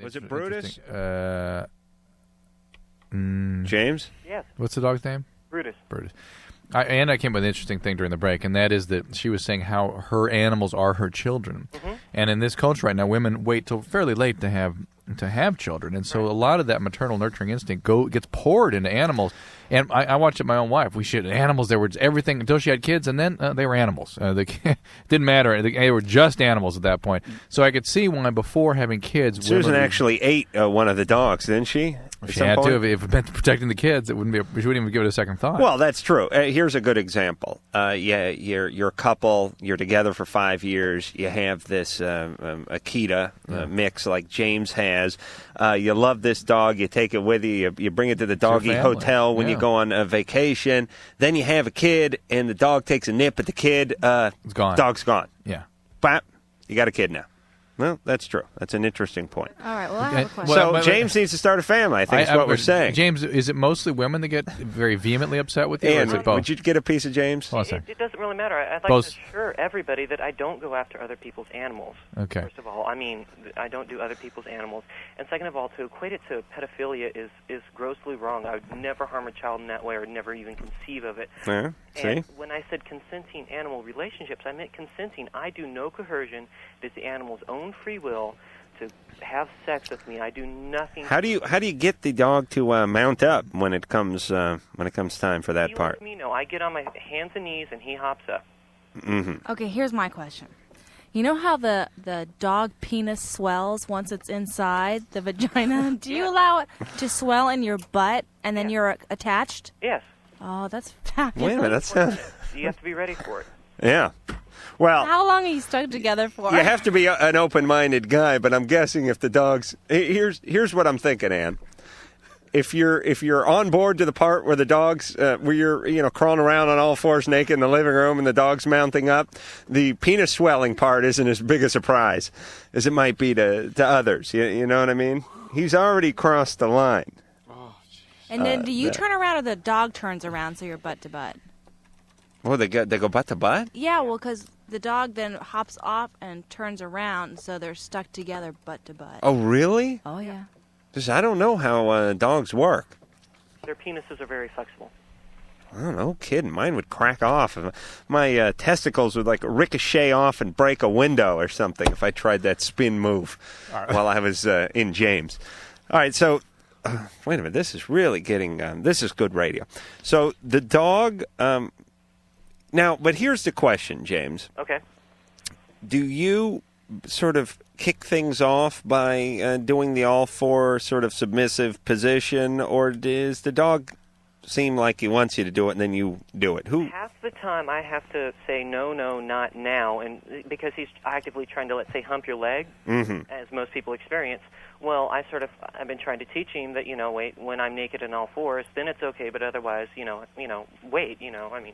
Was it Brutus? James? Yes. What's the dog's name? Brutus. I came up with an interesting thing during the break, and that is that she was saying how her animals are her children. Mm-hmm. And in this culture right now, women wait till fairly late to have children, and so a lot of that maternal nurturing instinct gets poured into animals. And I watched it with my own wife. She had animals. There was everything until she had kids, and then they were animals. It didn't matter. They were just animals at that point. So I could see why before having kids, Susan actually ate one of the dogs, didn't she? She had to. If it meant protecting the kids, she wouldn't even give it a second thought. Well, that's true. Here's a good example. You're a couple. You're together for 5 years. You have this Akita mix like James has. You love this dog. You take it with you. You bring it to the doggy hotel when you go on a vacation. Then you have a kid, and the dog takes a nip at the kid. It's gone. Dog's gone. Yeah. Bap. You got a kid now. Well, that's true. That's an interesting point. All right, well, I have a question. So James needs to start a family, I think is what we're saying. James, is it mostly women that get very vehemently upset with you, or is it both? Would you get a piece of James? It doesn't really matter. I'd like to assure everybody that I don't go after other people's animals. Okay. First of all, I mean, I don't do other people's animals. And second of all, to equate it to pedophilia is grossly wrong. I would never harm a child in that way or never even conceive of it. Yeah, see? And when I said consenting animal relationships, I meant consenting. I do no coercion. It is the animal's own free will to have sex with me. I do nothing. How do you get the dog to mount up when it comes time for that part? Let me know. I get on my hands and knees and he hops up. Mm-hmm. Okay, here's my question. You know how the dog penis swells once it's inside the vagina? Do you allow it to swell in your butt and then you're attached? Yes. Oh, that's fabulous. Wait a minute, that sounds... You have to be ready for it. Yeah. Well, how long are you stuck together for? You have to be an open-minded guy, but I'm guessing if the dogs... Here's what I'm thinking, Ann. If you're on board to the part where the dogs, where you're crawling around on all fours naked in the living room and the dog's mounting up, the penis swelling part isn't as big a surprise as it might be to others. You know what I mean? He's already crossed the line. And then do you turn around or the dog turns around so you're butt to butt? Oh, they go butt to butt? Yeah, well, because the dog then hops off and turns around, so they're stuck together butt to butt. Oh, really? Oh, yeah. Because I don't know how dogs work. Their penises are very flexible. I don't know, kidding. Mine would crack off. My testicles would ricochet off and break a window or something if I tried that spin move while I was in James. All right, so... wait a minute, this is really getting... this is good radio. So the dog... now, but here's the question, James. Okay. Do you sort of kick things off by doing the all-four sort of submissive position, or does the dog seem like he wants you to do it and then you do it? Half the time I have to say, no, not now, and because he's actively trying to, let's say, hump your leg, as most people experience. Well, I've been trying to teach him that, wait, when I'm naked in all fours, then it's okay, but otherwise, wait, I mean,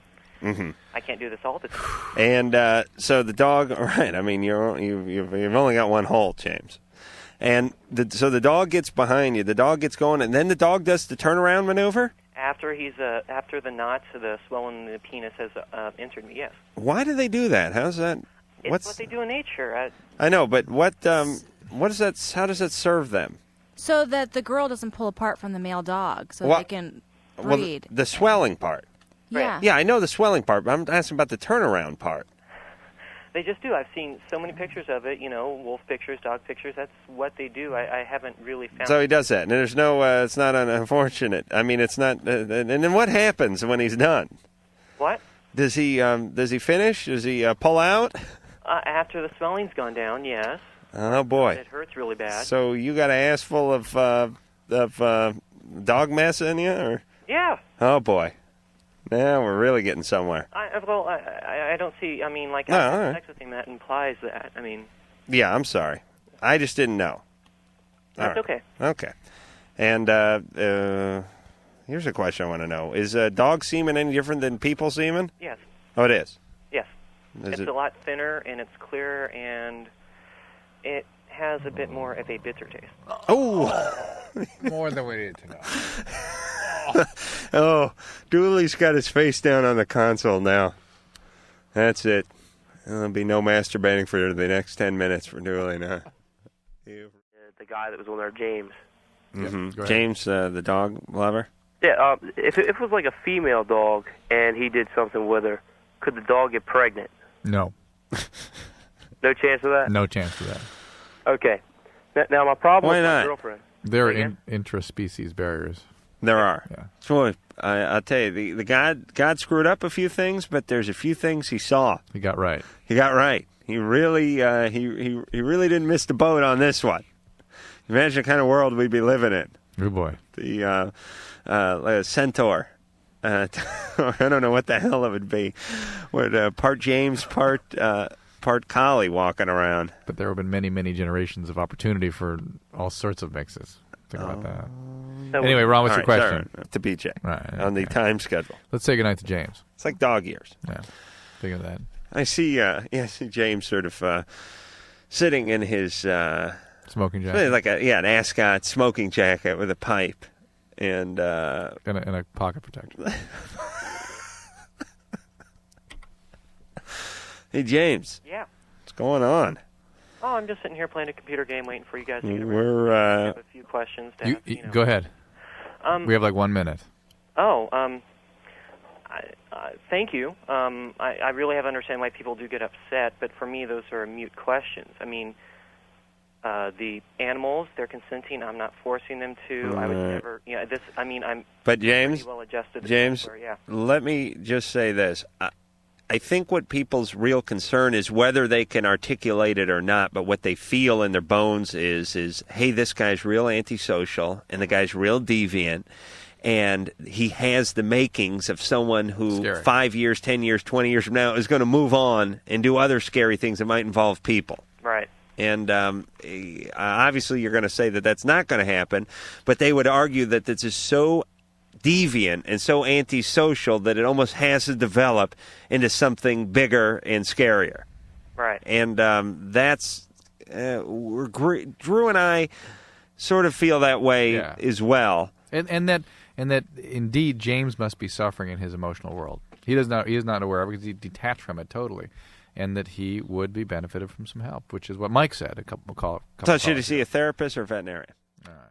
I can't do this all the time. And so the dog, all right, I mean, you've only got one hole, James. And so the dog gets behind you, the dog gets going, and then the dog does the turnaround maneuver? After the knots, the swelling in the penis has entered me, yes. Why do they do that? How's that? It's what they do in nature. I know, but what is that? How does that serve them? So that the girl doesn't pull apart from the male dog, so they can breed. Well, the swelling part. Yeah. Yeah, I know the swelling part, but I'm asking about the turnaround part. They just do. I've seen so many pictures of it, wolf pictures, dog pictures. That's what they do. I haven't really found... So he does that, and there's no... it's not unfortunate. I mean, it's not... and then what happens when he's done? What? Does he finish? Does he pull out? After the swelling's gone down, yes. Oh, boy. It hurts really bad. So you got an ass full of dog mess in you? Or? Yeah. Oh, boy. Now we're really getting somewhere. I don't see... I mean, like, having sex with him, that implies that. I mean... Yeah, I'm sorry. I just didn't know. That's okay. Okay. And here's a question I want to know. Is dog semen any different than people semen? Yes. Oh, it is? Yes. It's a lot thinner, and it's clearer, and it has a bit more of a bitter taste. Oh! More than we needed to know. Oh, Dooley's got his face down on the console now. That's it. There'll be no masturbating for the next 10 minutes for Dooley now. the guy that was on there, James. Mm-hmm. James, the dog lover? Yeah, if it was like a female dog and he did something with her, could the dog get pregnant? No. No chance of that? No chance of that. Okay. Now my problem with my not? girlfriend. There are intraspecies barriers. There are. Yeah. So I'll tell you, the God screwed up a few things, but there's a few things he saw. He got right. He got right. He really he really didn't miss the boat on this one. Imagine the kind of world we'd be living in. Good boy. The centaur. I don't know what the hell it would be. What part James, part collie walking around. But there have been many, many generations of opportunity for all sorts of mixes. Think about that. Anyway, Ron, what's your question? Sorry, to BJ. Right, on the time schedule. Let's say goodnight to James. It's like dog years. Yeah. Think of that. I see James sort of sitting in his smoking jacket. Like an ascot smoking jacket with a pipe and a pocket protector. Hey James. Yeah. What's going on? Oh, I'm just sitting here playing a computer game, waiting for you guys to get We're I have a few questions. To ask, Go ahead. We have like 1 minute. Thank you. I really have to understand why people do get upset, but for me, those are mute questions. I mean, the animals, they're consenting. I'm not forcing them to. I would never. I'm. But James, pretty well adjusted. James, let me just say this. I think what people's real concern is whether they can articulate it or not, but what they feel in their bones is, hey, this guy's real antisocial, and the guy's real deviant, and he has the makings of someone who 5 years, 10 years, 20 years from now is going to move on and do other scary things that might involve people. Right. And obviously you're going to say that that's not going to happen, but they would argue that this is so deviant and so antisocial that it almost has to develop into something bigger and scarier. Right. And that's Drew and I sort of feel that way as well. And that indeed James must be suffering in his emotional world. He is not aware of it because he's detached from it totally, and that he would be benefited from some help, which is what Mike said a couple So should he see a therapist or a veterinarian? All right.